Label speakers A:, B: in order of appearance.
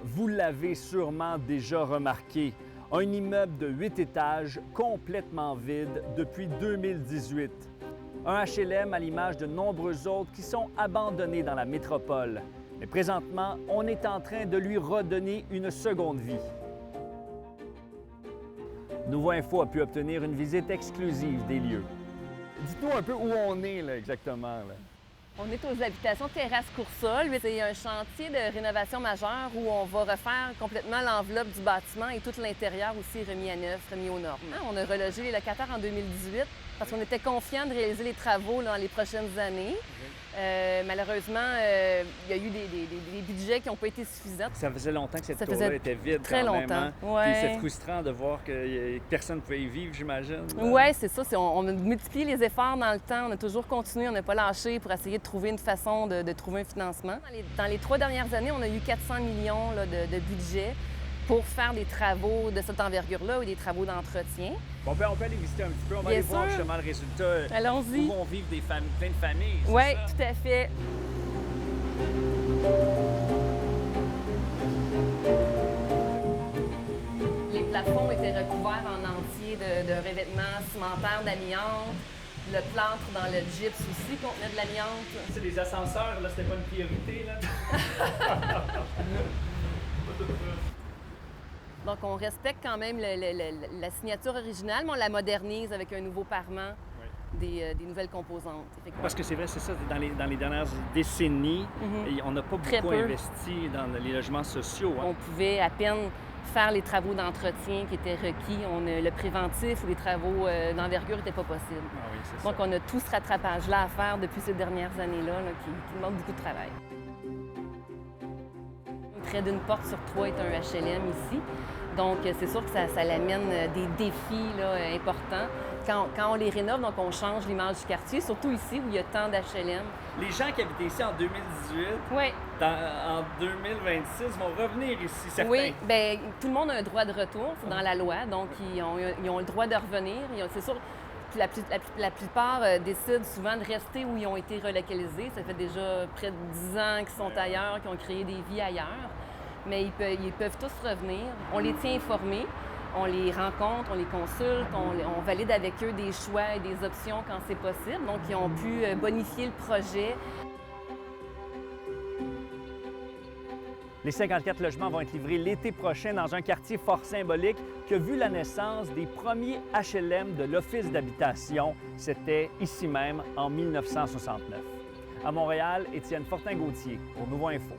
A: Vous l'avez sûrement déjà remarqué, un immeuble de 8 étages complètement vide depuis 2018. Un HLM à l'image de nombreux autres qui sont abandonnés dans la métropole. Mais présentement, on est en train de lui redonner une seconde vie. Nouveau Info a pu obtenir une visite exclusive des lieux. Dites-nous un peu où on est là, exactement. Là.
B: On est aux habitations Terrasse Coursol. C'est un chantier de rénovation majeure où on va refaire complètement l'enveloppe du bâtiment et tout l'intérieur aussi remis à neuf, remis aux normes. On a relogé les locataires en 2018 parce qu'on était confiants de réaliser les travaux dans les prochaines années. Malheureusement, il y a eu des budgets qui n'ont pas été suffisants.
A: Ça faisait longtemps que cette tour-là était vide
B: très
A: quand
B: longtemps.
A: même. Hein?
B: Ouais.
A: Puis c'est frustrant de voir que personne ne pouvait y vivre, j'imagine.
B: Oui, c'est ça. On a multiplié les efforts dans le temps. On a toujours continué, on n'a pas lâché pour essayer de trouver une façon de trouver un financement. Dans les 3 dernières années, on a eu 400 millions là, de budget pour faire des travaux de cette envergure-là ou des travaux d'entretien.
A: Bon, on peut aller visiter un petit peu. On va
B: Bien
A: aller voir
B: sûr.
A: justement le résultat.
B: Allons-y.
A: Où vont vivre plein de familles.
B: Oui, tout à fait. Les plafonds étaient recouverts en entier de revêtements cimentaires d'amiante. Le plâtre dans le gypse aussi contenait de l'amiante.
A: C'est les ascenseurs, là, c'était pas une priorité, là.
B: Donc, on respecte quand même la signature originale, mais on la modernise avec un nouveau parement, des nouvelles composantes.
A: Parce que c'est vrai, c'est ça, dans les dernières décennies, on n'a pas beaucoup investi dans les logements sociaux. Hein.
B: On pouvait à peine faire les travaux d'entretien qui étaient requis. Le préventif ou les travaux d'envergure n'étaient pas possibles.
A: Ah oui, c'est
B: Donc,
A: ça.
B: on a tout ce rattrapage-là à faire depuis ces dernières années-là qui demande beaucoup de travail. Près d'une porte sur 3 est un HLM ici. Donc, c'est sûr que ça l'amène des défis là, importants. Quand on les rénove, donc on change l'image du quartier, surtout ici où il y a tant d'HLM.
A: Les gens qui habitaient ici en 2018,
B: oui.
A: En 2026, vont revenir ici, certains.
B: Oui, bien, tout le monde a un droit de retour, c'est dans la loi, donc ils ont le droit de revenir. C'est sûr que la plupart décident souvent de rester où ils ont été relocalisés. Ça fait déjà près de 10 ans qu'ils sont ailleurs, qu'ils ont créé des vies ailleurs. Mais ils peuvent tous revenir. On les tient informés, on les rencontre, on les consulte, on valide avec eux des choix et des options quand c'est possible. Donc, ils ont pu bonifier le projet.
A: Les 54 logements vont être livrés l'été prochain dans un quartier fort symbolique qui a vu la naissance des premiers HLM de l'Office d'habitation. C'était ici même en 1969. À Montréal, Étienne Fortin-Gauthier pour Nouveau Info.